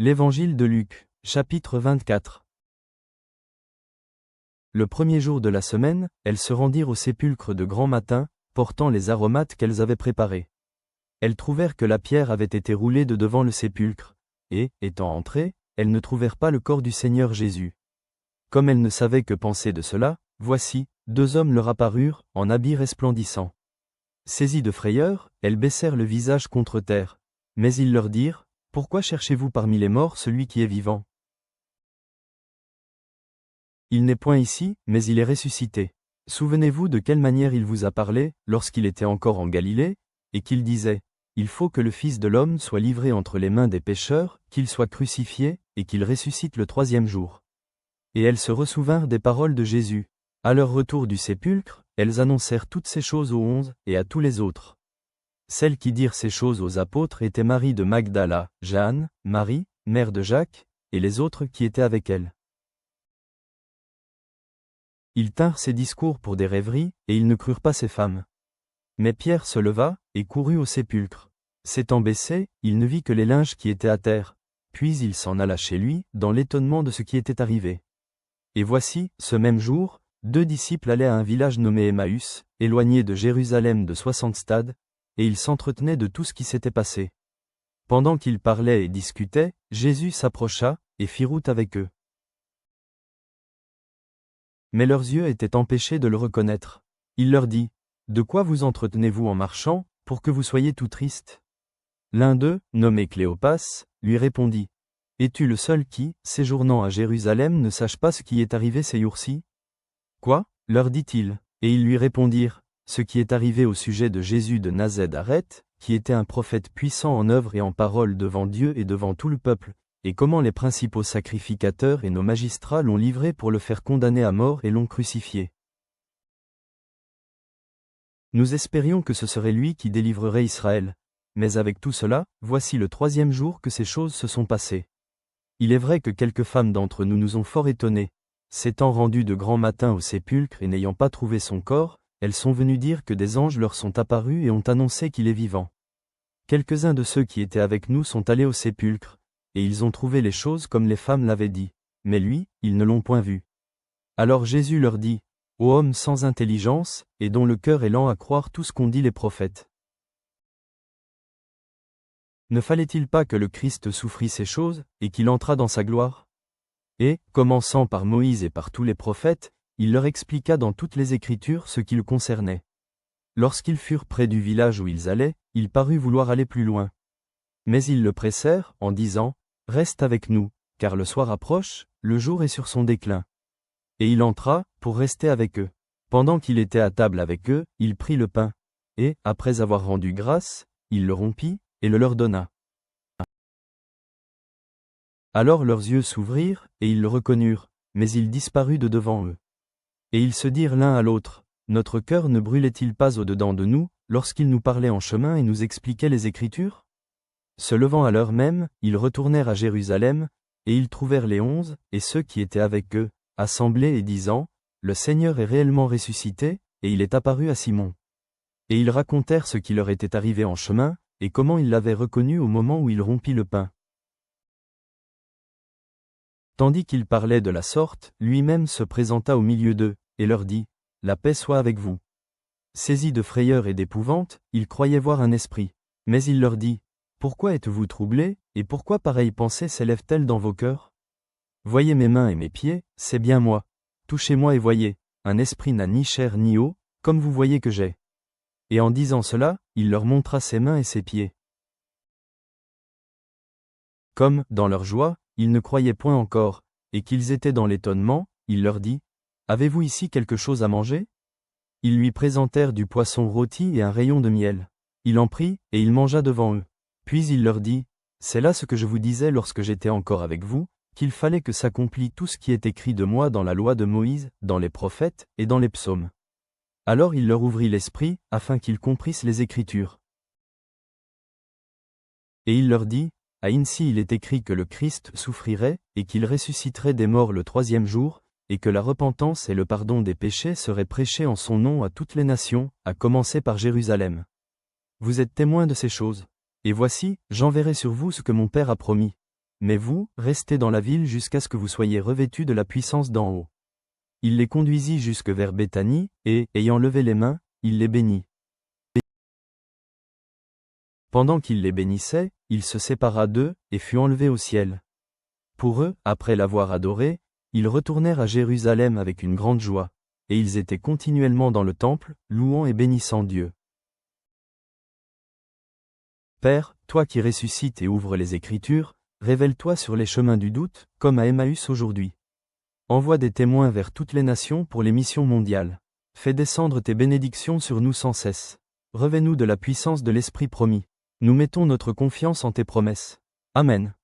L'Évangile de Luc, chapitre 24. Le premier jour de la semaine, elles se rendirent au sépulcre de grand matin, portant les aromates qu'elles avaient préparés. Elles trouvèrent que la pierre avait été roulée de devant le sépulcre, et, étant entrées, elles ne trouvèrent pas le corps du Seigneur Jésus. Comme elles ne savaient que penser de cela, voici, deux hommes leur apparurent, en habits resplendissants. Saisies de frayeur, elles baissèrent le visage contre terre. Mais ils leur dirent, « Pourquoi cherchez-vous parmi les morts celui qui est vivant? Il n'est point ici, mais il est ressuscité. Souvenez-vous de quelle manière il vous a parlé, lorsqu'il était encore en Galilée, et qu'il disait, « Il faut que le Fils de l'homme soit livré entre les mains des pécheurs, qu'il soit crucifié, et qu'il ressuscite le troisième jour. » Et elles se ressouvinrent des paroles de Jésus. À leur retour du sépulcre, elles annoncèrent toutes ces choses aux 11, et à tous les autres. Celles qui dirent ces choses aux apôtres étaient Marie de Magdala, Jeanne, Marie, mère de Jacques, et les autres qui étaient avec elle. Ils tinrent ces discours pour des rêveries, et ils ne crurent pas ces femmes. Mais Pierre se leva, et courut au sépulcre. S'étant baissé, il ne vit que les linges qui étaient à terre. Puis il s'en alla chez lui, dans l'étonnement de ce qui était arrivé. Et voici, ce même jour, 2 disciples allaient à un village nommé Emmaüs, éloigné de Jérusalem de 60 stades, et ils s'entretenaient de tout ce qui s'était passé. Pendant qu'ils parlaient et discutaient, Jésus s'approcha, et fit route avec eux. Mais leurs yeux étaient empêchés de le reconnaître. Il leur dit, « De quoi vous entretenez-vous en marchant, pour que vous soyez tout tristes ?» L'un d'eux, nommé Cléopas, lui répondit, « Es-tu le seul qui, séjournant à Jérusalem, ne sache pas ce qui est arrivé ces jours-ci? » Quoi, leur dit-il, et ils lui répondirent, « Ce qui est arrivé au sujet de Jésus de Nazareth, qui était un prophète puissant en œuvre et en parole devant Dieu et devant tout le peuple, et comment les principaux sacrificateurs et nos magistrats l'ont livré pour le faire condamner à mort et l'ont crucifié. Nous espérions que ce serait lui qui délivrerait Israël. Mais avec tout cela, voici le 3e jour que ces choses se sont passées. Il est vrai que quelques femmes d'entre nous ont fort étonnés. S'étant rendues de grand matin au sépulcre et n'ayant pas trouvé son corps, elles sont venues dire que des anges leur sont apparus et ont annoncé qu'il est vivant. Quelques-uns de ceux qui étaient avec nous sont allés au sépulcre, et ils ont trouvé les choses comme les femmes l'avaient dit, mais lui, ils ne l'ont point vu. Alors Jésus leur dit, « Ô hommes sans intelligence, et dont le cœur est lent à croire tout ce qu'ont dit les prophètes. Ne fallait-il pas que le Christ souffrit ces choses, et qu'il entrât dans sa gloire? » Et, commençant par Moïse et par tous les prophètes, il leur expliqua dans toutes les Écritures ce qui le concernait. Lorsqu'ils furent près du village où ils allaient, il parut vouloir aller plus loin. Mais ils le pressèrent, en disant, « Reste avec nous, car le soir approche, le jour est sur son déclin. » Et il entra, pour rester avec eux. Pendant qu'il était à table avec eux, il prit le pain, et, après avoir rendu grâce, il le rompit, et le leur donna. Alors leurs yeux s'ouvrirent, et ils le reconnurent, mais il disparut de devant eux. Et ils se dirent l'un à l'autre, « Notre cœur ne brûlait-il pas au-dedans de nous, lorsqu'il nous parlait en chemin et nous expliquait les Écritures ?» Se levant à l'heure même, ils retournèrent à Jérusalem, et ils trouvèrent les 11, et ceux qui étaient avec eux, assemblés et disant, « Le Seigneur est réellement ressuscité, et il est apparu à Simon. » Et ils racontèrent ce qui leur était arrivé en chemin, et comment ils l'avaient reconnu au moment où il rompit le pain. Tandis qu'il parlait de la sorte, lui-même se présenta au milieu d'eux, et leur dit, « La paix soit avec vous. » Saisis de frayeur et d'épouvante, ils croyaient voir un esprit. Mais il leur dit, « Pourquoi êtes-vous troublés, et pourquoi pareille pensée s'élève-t-elle dans vos cœurs? Voyez mes mains et mes pieds, c'est bien moi. Touchez-moi et voyez, un esprit n'a ni chair ni eau, comme vous voyez que j'ai. » Et en disant cela, il leur montra ses mains et ses pieds. Comme, dans leur joie, ils ne croyaient point encore, et qu'ils étaient dans l'étonnement, il leur dit, « Avez-vous ici quelque chose à manger? » Ils lui présentèrent du poisson rôti et un rayon de miel. Il en prit, et il mangea devant eux. Puis il leur dit, « C'est là ce que je vous disais lorsque j'étais encore avec vous, qu'il fallait que s'accomplît tout ce qui est écrit de moi dans la loi de Moïse, dans les prophètes, et dans les psaumes. » Alors il leur ouvrit l'esprit, afin qu'ils comprissent les Écritures. Et il leur dit, « Ainsi il est écrit que le Christ souffrirait, et qu'il ressusciterait des morts le 3e jour, et que la repentance et le pardon des péchés seraient prêchés en son nom à toutes les nations, à commencer par Jérusalem. Vous êtes témoins de ces choses. Et voici, j'enverrai sur vous ce que mon Père a promis. Mais vous, restez dans la ville jusqu'à ce que vous soyez revêtus de la puissance d'en haut. Il les conduisit jusque vers Béthanie, et, ayant levé les mains, il les bénit. Pendant qu'il les bénissait, il se sépara d'eux, et fut enlevé au ciel. Pour eux, après l'avoir adoré, ils retournèrent à Jérusalem avec une grande joie, et ils étaient continuellement dans le temple, louant et bénissant Dieu. Père, toi qui ressuscites et ouvres les Écritures, révèle-toi sur les chemins du doute, comme à Emmaüs aujourd'hui. Envoie des témoins vers toutes les nations pour les missions mondiales. Fais descendre tes bénédictions sur nous sans cesse. Revêt-nous de la puissance de l'Esprit promis. Nous mettons notre confiance en tes promesses. Amen.